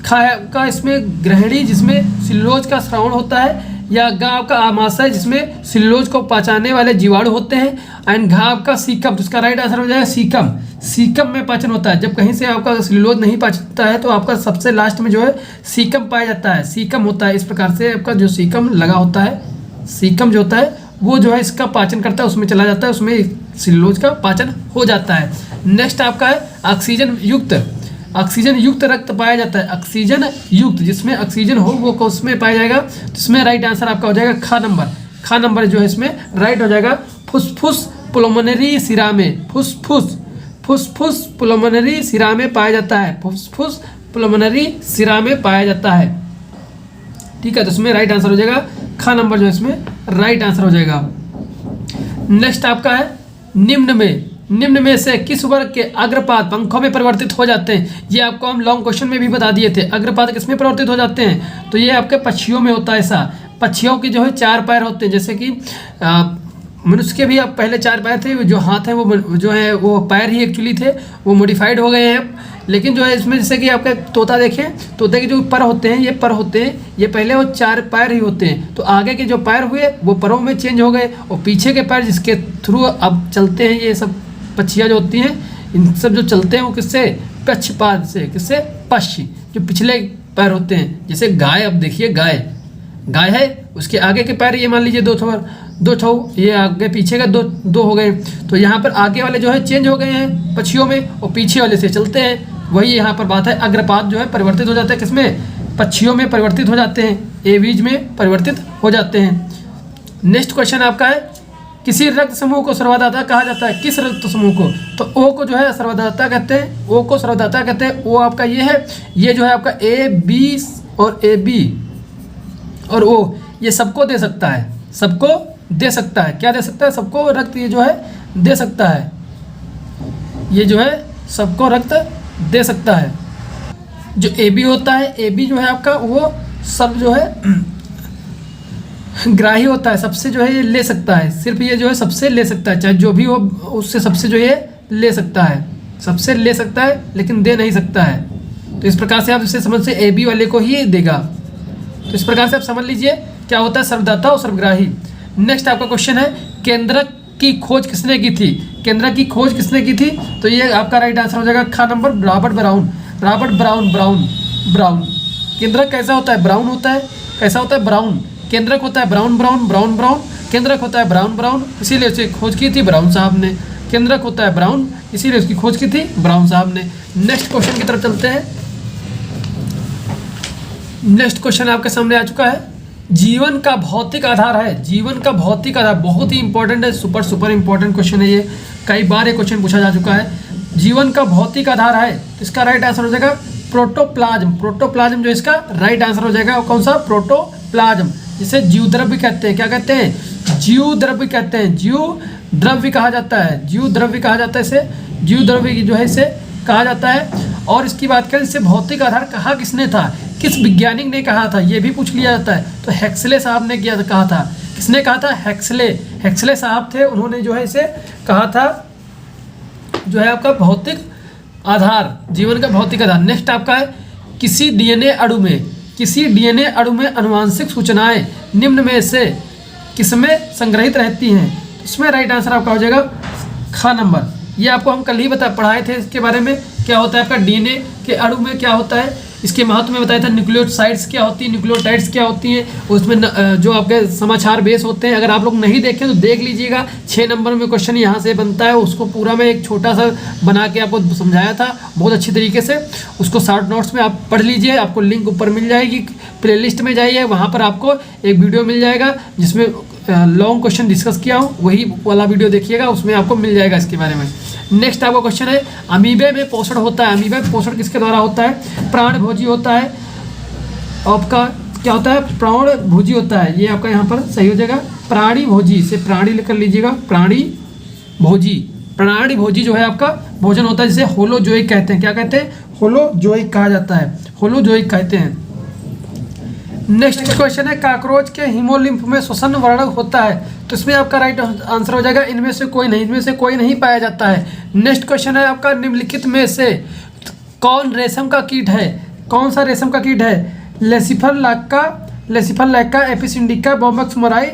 खाया का इसमें ग्रहणी, जिसमें सेलुलोज का श्रवण होता है, या घाव का आमाशय जिसमें सेलुलोज को पचाने वाले जीवाणु होते हैं, एंड घाव का सीकम। तो इसका राइट आंसर हो जाएगा सीकम। सीकम में पाचन होता है। जब कहीं से आपका सेलुलोज नहीं पचता है तो आपका सबसे लास्ट में जो है सीकम पाया जाता है, सीकम होता है। इस प्रकार से आपका जो सीकम लगा होता है, सीकम जो होता है वो जो है इसका पाचन करता है, उसमें चला जाता है, उसमें सेलुलोज का पाचन हो जाता है। नेक्स्ट आपका है ऑक्सीजन युक्त, ऑक्सीजन युक्त रक्त पाया जाता है। ऑक्सीजन युक्त जिसमें ऑक्सीजन हो वो उसमें पाया जाएगा, तो इसमें राइट आंसर आपका हो जाएगा खा नंबर। खा नंबर जो है इसमें राइट हो जाएगा। फुसफुस पुलमोनरी सिरा में, फुसफुस पुलमोनरी सिरा में पाया जाता है, फुसफुस पुलमोनरी सिरा में पाया जाता है, ठीक है। तो इसमें राइट आंसर हो जाएगा खा नंबर, जो इसमें राइट आंसर हो जाएगा। नेक्स्ट आपका है, निम्न में से किस वर्ग के अग्रपाद पंखों में परिवर्तित हो जाते हैं? ये आपको हम लॉन्ग क्वेश्चन में भी बता दिए थे। अग्रपाद किस में परिवर्तित हो जाते हैं? तो ये आपके पक्षियों में होता है ऐसा। पक्षियों के जो है 4 पैर होते हैं, जैसे कि मनुष्य के भी अब पहले 4 पैर थे, जो हाथ हैं वो जो है वो पैर ही एक्चुअली थे, वो मॉडिफाइड हो गए हैं। लेकिन जो है इसमें जैसे कि आपका तोता देखें, तोते के जो पर होते हैं, ये पर होते हैं, ये पहले वो 4 पैर ही होते हैं, तो आगे के जो पैर हुए वो परों में चेंज हो गए, और पीछे के पैर जिसके थ्रू अब चलते हैं ये सब पक्षियाँ जो होती हैं, इन सब जो चलते हैं वो किससे? पक्षपाद से। किससे? पक्ष, जो पिछले पैर होते हैं। जैसे गाय, अब देखिए गाय है, उसके आगे के पैर ये मान लीजिए 2 ठो, ये आगे पीछे का 2 हो गए, तो यहाँ पर आगे वाले जो है चेंज हो गए हैं पक्षियों में, और पीछे वाले से चलते हैं। वही यहाँ पर बात है, अग्रपाद जो है परिवर्तित हो जाता है किसमें? पक्षियों में परिवर्तित हो जाते हैं, एवीज में परिवर्तित हो जाते हैं। नेक्स्ट क्वेश्चन आपका है, किसी रक्त समूह को सर्वदाता कहा जाता है? किस रक्त समूह को? तो ओ को जो है सर्वदाता कहते हैं, ओ को सर्वदाता कहते हैं। ओ आपका ये है, ये जो है आपका ए बी और ए बी और ओ, ये सबको दे सकता है, सबको दे सकता है। क्या दे सकता है? सबको रक्त ये जो है दे सकता है, ये जो है सबको रक्त दे सकता है। जो ए बी होता है, ए बी जो है आपका वो सब जो है ग्राही होता है, सबसे जो है ये ले सकता है, सिर्फ ये जो है सबसे ले सकता है, चाहे जो भी हो उससे सबसे जो ये ले सकता है, सबसे ले सकता है लेकिन दे नहीं सकता है। तो इस प्रकार से आप इसे समझ से ए बी वाले को ही देगा। तो इस प्रकार से आप समझ लीजिए क्या होता है सर्वदाता और सर्वग्राही। नेक्स्ट आपका क्वेश्चन है, केंद्रक की खोज किसने की थी? केंद्रक की खोज किसने की थी? तो ये आपका राइट आंसर हो जाएगा खा नंबर, रॉबर्ट ब्राउन। केंद्रक कैसा होता है? ब्राउन होता है। कैसा होता है? ब्राउन। केंद्रक होता है ब्राउन। केंद्रक होता है ब्राउन, इसीलिए उसकी खोज की थी ब्राउन साहब ने। केंद्रक होता है ब्राउन, इसीलिए उसकी खोज की थी ब्राउन साहब ने। नेक्स्ट क्वेश्चन की तरफ चलते हैं। नेक्स्ट क्वेश्चन आपके सामने आ चुका है, जीवन का भौतिक आधार है। जीवन का भौतिक आधार बहुत ही इंपॉर्टेंट है, सुपर इंपॉर्टेंट क्वेश्चन है ये, कई बार ये क्वेश्चन पूछा जा चुका है। जीवन का भौतिक आधार है, तो इसका राइट आंसर हो जाएगा प्रोटोप्लाज्म। प्रोटोप्लाज्म जो इसका राइट आंसर हो जाएगा, कौन सा? प्रोटोप्लाज्म, जिसे जीवद्रव्य कहते हैं। क्या कहते हैं? जीवद्रव्य कहते हैं। जीवद्रव्य कहा जाता है, जीवद्रव्य कहा जाता है इसे, जीवद्रव्य जो है इसे कहा जाता है। और इसकी बात करें, इससे भौतिक आधार कहा किसने था, किस वैज्ञानिक ने कहा था, ये भी पूछ लिया जाता है। तो हेक्सले साहब ने कहा था। किसने कहा था? हेक्सले साहब थे, उन्होंने जो है इसे कहा था, जो है आपका भौतिक आधार, जीवन का भौतिक आधार। नेक्स्ट आपका है, किसी डीएनए अणु में आनुवांशिक सूचनाएं निम्न में से किसमें संग्रहित रहती हैं? इसमें राइट आंसर आपका हो जाएगा ख नंबर। ये आपको हम कल ही पढ़ाए थे इसके बारे में, क्या होता है आपका डीएनए के अणु में क्या होता है, इसके महत्व में बताया था। न्यूक्लियोसाइड्स क्या होती है, न्यूक्लियोटाइड्स क्या होती हैं, उसमें जो आपके समाचार बेस होते हैं, अगर आप लोग नहीं देखें तो देख लीजिएगा। 6 नंबर में क्वेश्चन यहाँ से बनता है, उसको पूरा मैं एक छोटा सा बना के आपको समझाया था बहुत अच्छी तरीके से। उसको शॉर्ट नोट्स में आप पढ़ लीजिए, आपको लिंक ऊपर मिल जाएगी, प्लेलिस्ट में जाइए, वहाँ पर आपको एक वीडियो मिल जाएगा जिसमें लॉन्ग क्वेश्चन डिस्कस किया हूँ, वही वाला वीडियो देखिएगा, उसमें आपको मिल जाएगा इसके बारे में। नेक्स्ट आपका क्वेश्चन है, अमीबे में पोषण होता है। अमीबे में पोषण किसके द्वारा होता है? प्राणभोजी होता है। आपका क्या होता है? प्राणभोजी होता है। ये आपका यहाँ पर सही हो जाएगा, प्राणी भोजी से प्राणी लेकर लीजिएगा, प्राणी भोजी। प्राणी भोजी जो है आपका भोजन होता है, जिसे होलोजोइक कहते हैं। क्या कहते हैं? होलोजोइक कहा जाता है, होलोजोइक कहते हैं। नेक्स्ट क्वेश्चन है, काकरोच के हीमोलिम्फ में श्वसन वर्णक होता है। तो इसमें आपका राइट आंसर हो जाएगा इनमें से कोई नहीं, इनमें से कोई नहीं पाया जाता है। नेक्स्ट क्वेश्चन है आपका, निम्नलिखित में से कौन रेशम का कीट है? कौन सा रेशम का कीट है? Laccifer lacca, Apis indica, Bombyx mori,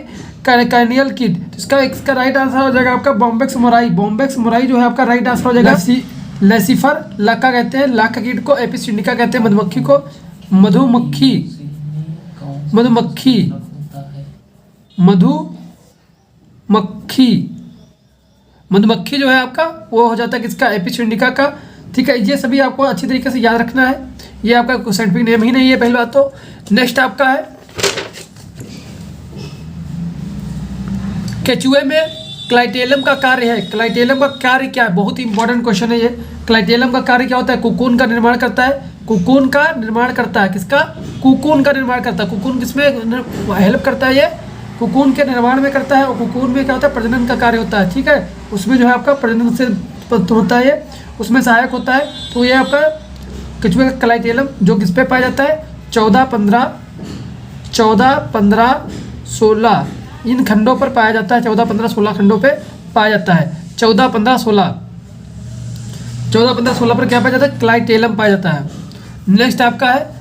कैनियल कीट। तो इसका राइट आंसर हो जाएगा आपका बॉम्बेक्स मोराई। बॉम्बेक्स मोराई जो है आपका राइट आंसर हो जाएगा। लेसिफर लैक्का कहते हैं लाख कीट को, एपिस इंडिका कहते हैं मधुमक्खी को, मधुमक्खी जो है आपका वो हो जाता है किसका? एपिस इंडिका का। ठीक है, ये सभी आपको अच्छी तरीके से याद रखना है, ये आपका साइंटिफिक नेम ही नहीं है पहली बात तो। नेक्स्ट आपका है, केचुए में क्लाइटेलम का कार्य है। क्लाइटेलम का कार्य क्या है? बहुत ही इंपॉर्टेंट क्वेश्चन है ये। क्लाइटेलम का कार्य क्या होता है? कुकून का निर्माण करता है। कुकून का निर्माण करता है, किसका? कुकून का निर्माण करता है। कुकून किसमें हेल्प करता है? ये कुकून के निर्माण में करता है, और कुकून में क्या होता है? प्रजनन का कार्य होता है। ठीक है, उसमें जो है आपका प्रजनन से होता है, ये उसमें सहायक होता है। तो ये आपका केचुए का क्लाइटेलम जो किस पे पाया जाता है? 14, 15, 16 इन खंडों पर पाया जाता है। 14, 15, 16 खंडों पे पाया जाता है। 14, 15, 16 पर क्या पाया जाता है? क्लाइटेलम पाया जाता है। नेक्स्ट आपका है,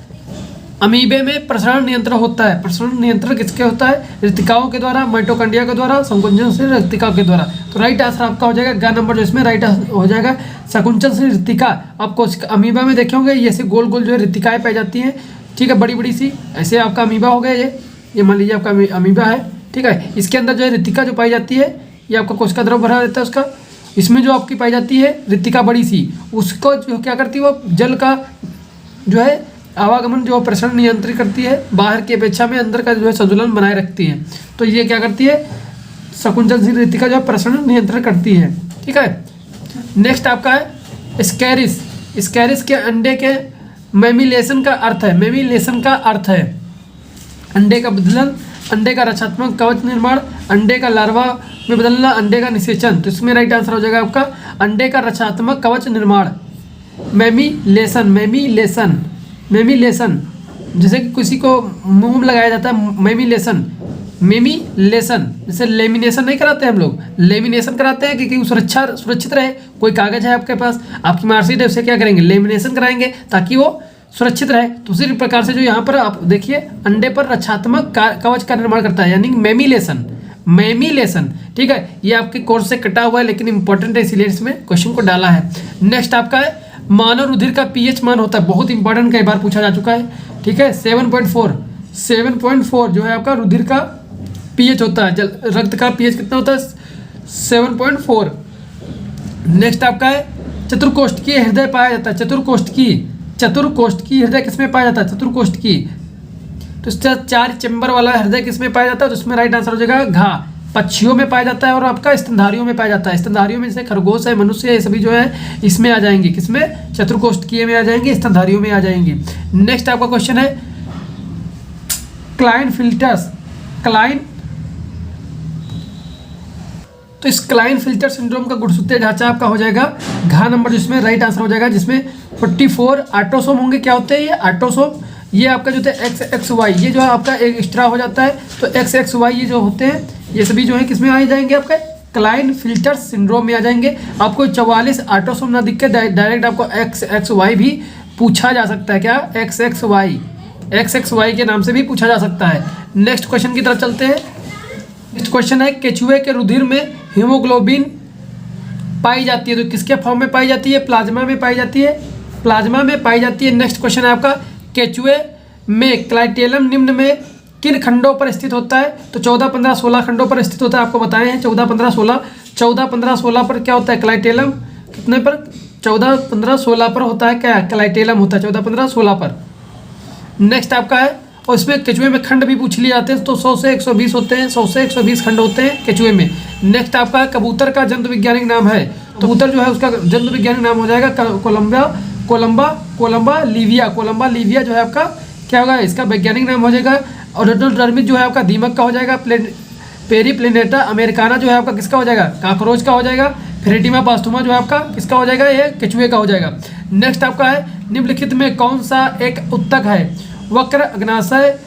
अमीबे में प्रसरण नियंत्रण होता है। प्रसरण नियंत्रण किसके होता है? रिक्तिकाओं के द्वारा, माइटोकॉन्ड्रिया के द्वारा, संकुंचन से रिक्तिकाओं के द्वारा। तो राइट आंसर आपका हो जाएगा ग नंबर, जो इसमें राइट हो जाएगा संकुंचन से रिक्तिका। आपको अमीबा में देखे होंगे ये ऐसे गोल गोल जो है रिक्तिकाएं पाई जाती हैं। ठीक है, बड़ी बड़ी सी, ऐसे आपका अमीबा हो गया ये मान लीजिए आपका अमीबा है। ठीक है, इसके अंदर जो है रिक्तिका जो पाई जाती है, ये आपका कोशिका द्रव भरा रहता है उसका, इसमें जो आपकी पाई जाती है रिक्तिका बड़ी सी, उसको जो क्या करती है वो जल का जो है आवागमन जो प्रसरण नियंत्रित करती है, बाहर की अपेक्षा में अंदर का जो है संतुलन बनाए रखती है। तो ये क्या करती है? संकुचनशील रिक्तिका जो है प्रसरण नियंत्रण करती है। ठीक है, नेक्स्ट आपका है स्कैरिस। स्कैरिस के अंडे के मेमिलेशन का अर्थ है, मेमिलेशन का अर्थ है अंडे का बदलन, अंडे का रक्षात्मक कवच निर्माण, अंडे का लार्वा में बदलना, अंडे का निषेचन। तो इसमें राइट आंसर हो जाएगा आपका अंडे का रक्षात्मक कवच निर्माण, मेमिलेशन। जैसे कि किसी को मुंह में लगाया जाता है, मेमिलेशन, जैसे लेमिनेशन नहीं कराते हम लोग, लेमिनेशन कराते हैं क्योंकि सुरक्षित रहे। कोई कागज है आपके पास, आपकी मार्कशीट है, उसे क्या करेंगे? लेमिनेशन कराएंगे ताकि वो सुरक्षित रहे। तो उसी प्रकार से जो यहाँ पर आप देखिए अंडे पर रक्षात्मक कवच का निर्माण करता है, यानी मेमिलेशन। ठीक है, ये आपके कोर्स से कटा हुआ है लेकिन इंपॉर्टेंट है, इसीलिए इसमें क्वेश्चन को डाला है। नेक्स्ट आपका है, मानव रुधिर का पीएच मान होता है, बहुत इंपॉर्टेंट, कई बार पूछा जा चुका है। ठीक है, 7.4 जो है आपका रुधिर का पीएच होता है। रक्त का पीएच कितना होता है? 7.4। नेक्स्ट आपका है, चतुर्कोष्ठकीय हृदय पाया जाता है। चतुर्कोष्ठकीय हृदय किसमें पाया जाता है? चतुर्कोष्ठकीय। तो इसका 4 चैम्बर वाला हृदय किसमें पाया जाता है? तो इसमें राइट आंसर हो जाएगा घा। पक्षियों में पाया जाता है और आपका स्तनधारियों में पाया जाता है। स्तनधारियों में जैसे खरगोश है, मनुष्य है, ये सभी जो है इसमें आ जाएंगे, किसमें? चतुर्कोष्ठकीय में आ जाएंगे, स्तनधारियों में आ जाएंगे। नेक्स्ट आपका क्वेश्चन है, तो इस क्लाइनफिल्टर सिंड्रोम का गुणसूत्रीय ढांचा आपका हो जाएगा घ नंबर, जिसमें राइट आंसर हो जाएगा, जिसमें 44 ऑटोसोम होंगे। क्या होते हैं ये ऑटोसोम? ये आपका जो है XXY, ये जो है आपका एक एक्स्ट्रा हो जाता है। तो XXY ये जो होते हैं ये सभी जो है किसमें आ जाएंगे? आपका क्लाइनफिल्टर सिंड्रोम में आ जाएंगे। आपको 44 ऑटोसोम ना दिख के डायरेक्ट आपको XXY भी पूछा जा सकता है। क्या? XXY के नाम से भी पूछा जा सकता है। नेक्स्ट क्वेश्चन की तरफ चलते हैं। नेक्स्ट क्वेश्चन है केचुए के रुधिर में हीमोग्लोबिन पाई जाती है तो किसके फॉर्म में पाई जाती है? प्लाज्मा में पाई जाती है, प्लाज्मा में पाई जाती है। नेक्स्ट क्वेश्चन है आपका केचुए में क्लाइटेलम निम्न में किन खंडों पर स्थित होता है? तो 14, 15, 16 खंडों पर स्थित होता है, आपको बताए हैं 14, 15, 16। 14, 15, 16 पर क्या होता है? क्लाइटेलम। कितने पर? 14, 15, 16 पर होता है क्या? क्लाइटेलम होता है 14, 15, 16 पर। नेक्स्ट आपका है, और इसमें केचुए में खंड भी पूछ लिए जाते हैं तो 100 से 120 होते हैं, 100 से 120 खंड होते हैं केचुए में। नेक्स्ट आपका है कबूतर का जंतु वैज्ञानिक नाम है, तो कबूतर जो है उसका जंतु वैज्ञानिक नाम हो जाएगा कोलंबा लिविया। कोलंबा लिविया जो है आपका क्या होगा? इसका वैज्ञानिक नाम हो जाएगा। और रेडोडर्मिस जो है आपका दीमक का हो जाएगा। पेरीप्लेनेटा अमेरिकाना जो है आपका किसका हो जाएगा? काकरोच का हो जाएगा। फेरेटिमा पास्थुमा जो है आपका किसका हो जाएगा? ये केचुए का हो जाएगा। नेक्स्ट आपका है निम्नलिखित में कौन सा एक उत्तक है? वक्र, अग्नाशय,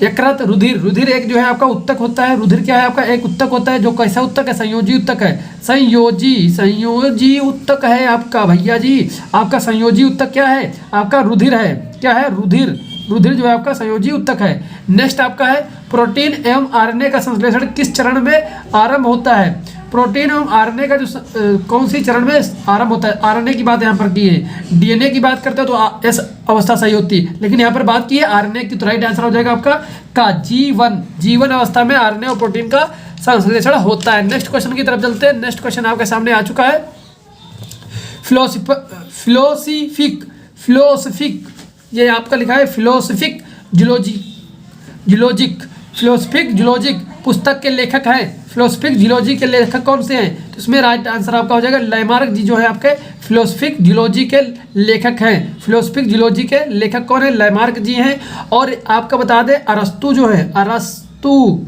यकृत, रुधिर। रुधिर एक जो है आपका उत्तक होता है। रुधिर क्या है आपका? एक उत्तक होता है। जो कैसा उत्तक है? संयोजी उत्तक है। संयोजी उत्तक है आपका भैया जी। आपका संयोजी उत्तक क्या है? आपका रुधिर है। क्या है? रुधिर। रुधिर जो है आपका संयोजी उत्तक है। नेक्स्ट आपका है प्रोटीन एवं आरएनए का संश्लेषण किस चरण में आरंभ होता है? प्रोटीन एवं आरएनए का जो कौन सी चरण में आरंभ होता है? आरएनए की बात यहाँ पर की है। डीएनए की बात करते हो तो एस अवस्था सही होती है, लेकिन यहाँ पर बात की है आरएनए की, तो राइट आंसर हो जाएगा आपका का जीवन अवस्था में आरएनए और प्रोटीन का संश्लेषण होता है। नेक्स्ट क्वेश्चन की तरफ चलते हैं। नेक्स्ट क्वेश्चन आपके सामने आ चुका है। फिलोसफिक ये आपका लिखा है फिलोसफिक जूलॉजिक पुस्तक के लेखक हैं। फिलोसफिक जूलॉजी के लेखक कौन से हैं? तो इसमें राइट आंसर आपका हो जाएगा लैमार्क जी जो है आपके फिलोसफिक जूलॉजी के लेखक हैं। फिलोसफिक जूलॉजी के लेखक कौन है? लैमार्क जी हैं। और आपका बता दें अरस्तु जो है अरस्तु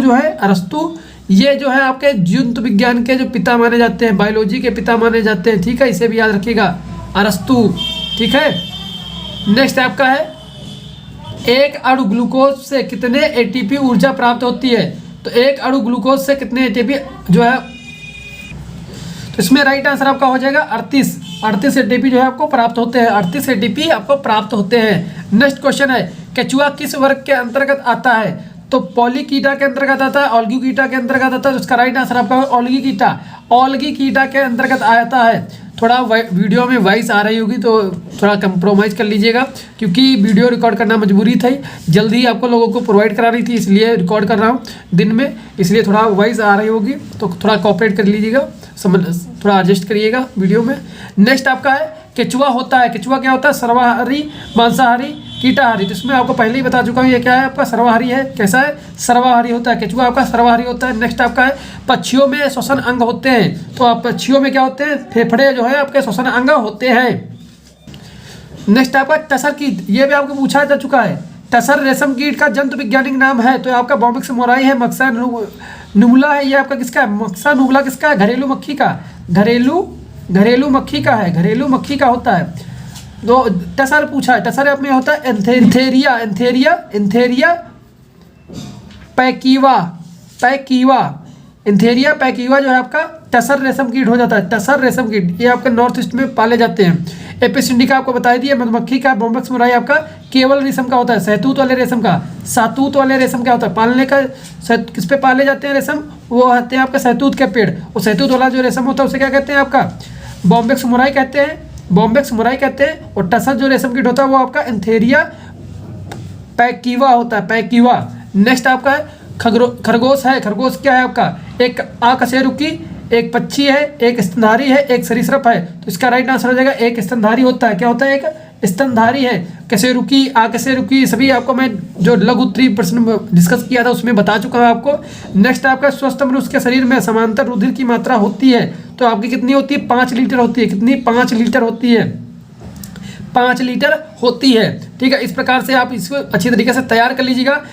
जो है अरस्तु ये जो है आपके जंतु विज्ञान के जो पिता माने जाते हैं, बायोलॉजी के पिता माने जाते हैं। ठीक है, इसे भी याद रखिएगा अरस्तु। ठीक है। नेक्स्ट आपका है एक अणु ग्लूकोज से कितने एटीपी ऊर्जा प्राप्त होती है? तो एक अणु ग्लूकोज से कितने एटीपी जो है, तो इसमें राइट आंसर आपका हो जाएगा 38 एटीपी जो है आपको प्राप्त होते हैं। 38 एटीपी आपको प्राप्त होते हैं। नेक्स्ट क्वेश्चन है केचुआ किस वर्ग के अंतर्गत आता है? तो पॉलीकीटा के अंतर्गत आता है, ऑल्गीकीटा के अंतर्गत आता है। तो इसका राइट आंसर आपका ऑल्गीकीटा के अंतर्गत आता है। थोड़ा वीडियो में वॉइस आ रही होगी तो थोड़ा कंप्रोमाइज़ कर लीजिएगा, क्योंकि वीडियो रिकॉर्ड करना मजबूरी थी, जल्दी आपको लोगों को प्रोवाइड करा रही थी, इसलिए रिकॉर्ड कर रहा हूँ दिन में, इसलिए थोड़ा वॉइस आ रही होगी तो थोड़ा कोऑपरेट कर लीजिएगा, थोड़ा एडजस्ट करिएगा वीडियो में। नेक्स्ट आपका है केचुआ होता है, केचुआ क्या होता है? सर्वाहारी, मांसाहारी, कीटाहारी। तो इसमें आपको पहले ही बता चुका हूँ ये क्या है आपका? सर्वाहारी है। कैसा है? सर्वाहारी होता है। केचुआ आपका सर्वाहारी होता है। नेक्स्ट आपका है पक्षियों में श्वसन अंग होते हैं। तो आप पक्षियों में क्या होते हैं? फेफड़े जो है आपके श्वसन अंग होते हैं। नेक्स्ट आपका टसर कीट, ये भी आपको पूछा जा चुका है। टसर रेशम कीट का जंतु वैज्ञानिक नाम है। तो आपका बॉम्बिक्स मोराई है, मक्सा नुबुला है। ये आपका किसका है? मक्सा नुबुला किसका है? घरेलू मक्खी का। घरेलू मक्खी का है, घरेलू मक्खी का होता है। तो टसर पूछा है, टसर अपने होता है एंथेरिया पैकीवा जो है आपका टसर रेशम कीट हो जाता है। टसर रेशम कीट ये आपके नॉर्थ ईस्ट में पाले जाते हैं। एपिस इंडिका आपको बता दिया। मधुमक्खी का बॉम्बिक्स मोराई आपका केवल रेशम का होता है। सहतूत वाले रेशम का क्या होता है? पालने का किस पे पाले जाते हैं रेशम? वो आते हैं आपका सहतूत के पेड़। वो सहतूत वाला जो रेशम होता है उसे क्या कहते हैं? आपका बॉम्बिक्स मोराई कहते हैं। और टसर जो रेशम कीट होता है वो आपका एंथेरिया पैकीवा होता है, पैकीवा। नेक्स्ट आपका है खरगोश है। खरगोश क्या है आपका? एक आकशेरुकी, एक पक्षी है, एक स्तनधारी है, एक सरीसृप है। तो इसका राइट आंसर हो जाएगा एक स्तनधारी होता है। क्या होता है? एक स्तनधारी है। कशेरुकी, आकशेरुकी सभी आपको मैं जो लघु उत्तरीय प्रश्न डिस्कस किया था उसमें बता चुका हूँ आपको। नेक्स्ट आपका स्वस्थ मनुष्य के शरीर में समांतर रुधिर की मात्रा होती है। तो आपकी कितनी होती है? 5 लीटर होती है। कितनी? 5 लीटर होती है। 5 लीटर होती है। ठीक है, इस प्रकार से आप इसको अच्छी तरीके से तैयार कर लीजिएगा।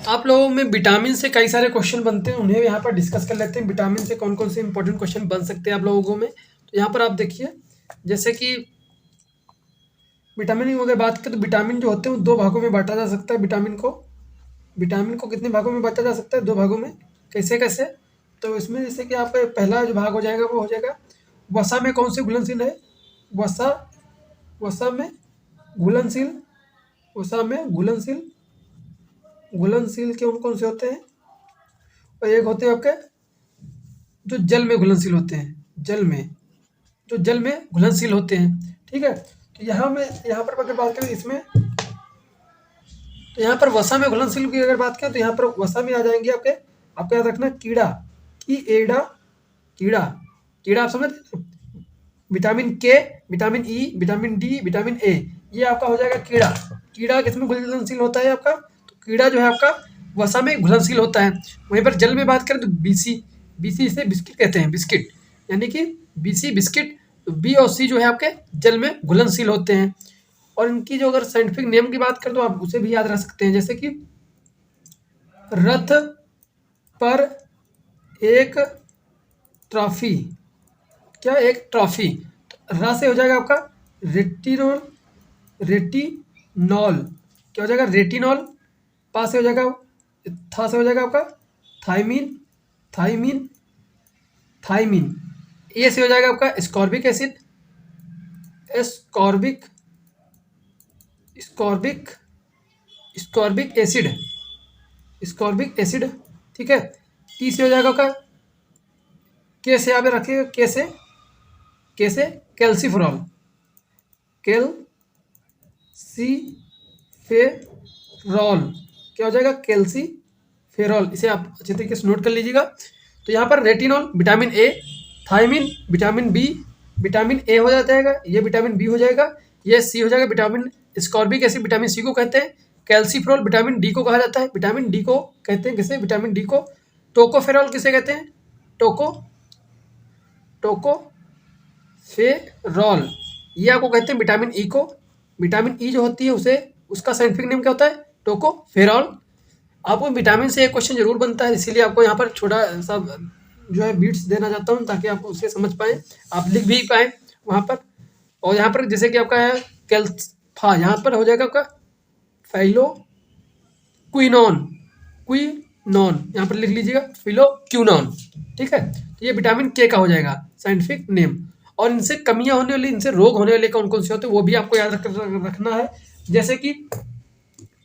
आप लोगों में विटामिन से कई सारे क्वेश्चन बनते हैं, उन्हें यहाँ पर डिस्कस कर लेते हैं। विटामिन से कौन कौन से इंपॉर्टेंट क्वेश्चन बन सकते हैं आप लोगों में। तो यहाँ पर आप देखिए, जैसे कि विटामिन की अगर बात करें तो विटामिन जो होते हैं वो 2 भागों में बांटा जा सकता है। विटामिन को कितने भागों में बांटा जा सकता है? 2 भागों में। कैसे? तो इसमें जैसे कि आपका पहला जो भाग हो जाएगा वो हो जाएगा वसा में कौन से घुलनशील है? वसा में घुलनशील घुलनशील कौन कौन से होते हैं, और एक होते हैं आपके जो जल में घुलनशील होते हैं, जल में, जो जल में घुलनशील होते हैं। ठीक है, तो यहाँ पर अगर बात करें इसमें, तो यहाँ पर वसा में घुलनशील की अगर बात करें तो यहाँ पर वसा में आ जाएंगे आपको याद रखना कीड़ा, की एड़ा, कीड़ा, कीड़ा आप समझ रहे हैं? विटामिन के, vitamin E, vitamin D, vitamin A, ये आपका हो जाएगा कीड़ा। कीड़ा किसमें घुलनशील होता है आपका, तो कीड़ा जो है आपका वसा में घुलनशील होता है। वहीं पर जल में बात करें तो बीसी, बीसी इसे बिस्किट कहते हैं, बिस्किट, यानी कि बीसी बिस्किट। तो बी और सी जो है आपके जल में घुलनशील होते हैं। और इनकी जो अगर साइंटिफिक नेम की बात करें तो आप उसे भी याद रख सकते हैं, जैसे कि रथ पर एक ट्रॉफी, क्या एक ट्रॉफी, तो रा से हो जाएगा आपका रेटिनॉल, रेटिनॉल, क्या हो जाएगा रेटिनॉल, पा से हो जाएगा, था से हो जाएगा आपका थाइमीन, थाइमीन, थाइमीन, ए से हो जाएगा आपका ascorbic acid, ascorbic, ascorbic, ascorbic acid, ascorbic acid. ठीक है, टी से हो जाएगा आपका, के से आप रखिएगा, के से कैल्सीफेरॉल, कैल्सीफेरॉल, क्या हो जाएगा कैल्सीफेरॉल, इसे आप अच्छे तरीके से नोट कर लीजिएगा। तो यहाँ पर retinol vitamin A, thiamine vitamin B, vitamin A हो जाएगा, ये विटामिन बी हो जाएगा, ये सी हो जाएगा vitamin ascorbic acid, vitamin C को कहते हैं, कैल्सीफेरॉल विटामिन डी को कहा जाता है, विटामिन डी को कहते हैं किसे, विटामिन डी को, टोकोफेरॉल किसे कहते हैं, टोकोफेरॉल, ये आपको कहते हैं विटामिन ई को, विटामिन ई जो होती है उसे, उसका साइंटिफिक नेम क्या होता है, टोकोफेरॉल। आपको विटामिन से एक क्वेश्चन जरूर बनता है, इसीलिए आपको यहाँ पर छोटा सा जो है बीट्स देना चाहता हूँ ताकि आप उसे समझ पाएँ, आप लिख भी पाएँ वहाँ पर। और यहाँ पर जैसे कि आपका है कैल्फा, यहाँ पर हो जाएगा आपका फाइलो क्विनॉन, क्विनॉन यहाँ पर लिख लीजिएगा, फिलोक्विनॉन। ठीक है, तो ये विटामिन के का हो जाएगा साइंटिफिक नेम। और इनसे कमियां होने वाली, इनसे रोग होने वाले कौन कौन से होते हैं वो भी आपको याद रखना है। जैसे कि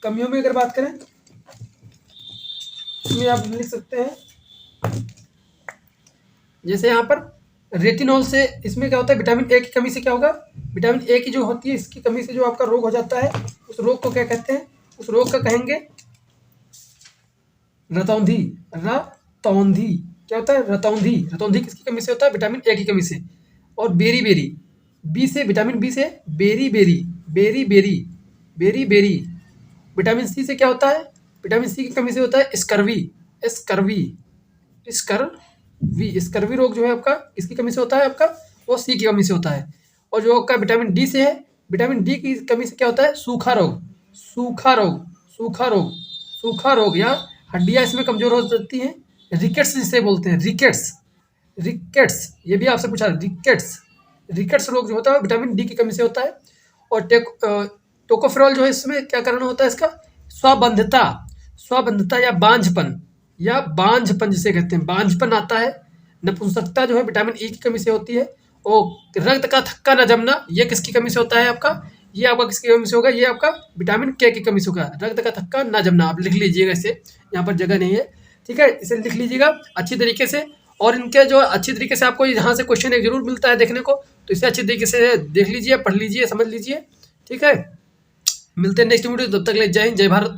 कमियों में अगर बात करें, इसमें आप लिख सकते हैं, जैसे यहाँ पर रेटिनॉल से, इसमें क्या होता है, विटामिन ए की कमी से क्या होगा, विटामिन ए की जो होती है इसकी कमी से जो आपका रोग हो जाता है, उस रोग को क्या कहते हैं, उस रोग का कहेंगे रतौंधी, रतौंधी, क्या होता है रतौंधी, रतौंधी किसकी कमी से होता है, विटामिन ए की कमी से। और बेरी बेरी, बी से, विटामिन बी से berry berry, berry berry, berry berry. Vitamin C से क्या होता है, विटामिन सी की कमी से होता है स्कर्वी, स्कर्वी, स्कर्वी, स्कर्वी रोग जो है आपका किसकी कमी से होता है, आपका वो सी की कमी से होता है। और जो आपका विटामिन डी से है, विटामिन डी की कमी से क्या होता है, सूखा रोग, सूखा रोग, सूखा रोग, सूखा रोग, या हड्डियां इसमें कमजोर हो जाती हैं, रिकेट्स जिसे बोलते हैं, रिकेट्स, रिकेट्स, ये भी आपसे पूछा, रिकेट्स, रिकेट्स रोग जो होता है विटामिन डी की कमी से होता है। और टोकोफेरॉल जो है इसमें क्या कारण होता है, इसका स्वबंधता, स्वबंधता या बांझपन, या बांझपन जिसे कहते हैं, बांझपन आता है। नपुंसकता जो है विटामिन ई की कमी से होती है। और रक्त का थक्का न जमना, ये किसकी कमी से होता है आपका, ये आपका किसकी कमी से होगा, ये आपका विटामिन के की कमी से होगा, रक्त का थक्का ना जमना, आप लिख लीजिएगा इसे, यहाँ पर जगह नहीं है। ठीक है, इसे लिख लीजिएगा अच्छी तरीके से। और इनके जो अच्छी तरीके से आपको यहाँ से क्वेश्चन एक जरूर मिलता है देखने को, तो इसे अच्छी तरीके से देख लीजिए, पढ़ लीजिए, समझ लीजिए। ठीक है, मिलते हैं नेक्स्ट वीडियो, तब तक के लिए जय हिंद जय भारत।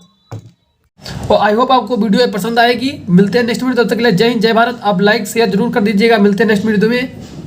और आई होप आपको वीडियो पसंद आएगी। मिलते हैं नेक्स्ट वीडियो, तब तक के लिए जय हिंद जय भारत। आप लाइक शेयर जरूर कर दीजिएगा। मिलते हैं नेक्स्ट वीडियो में।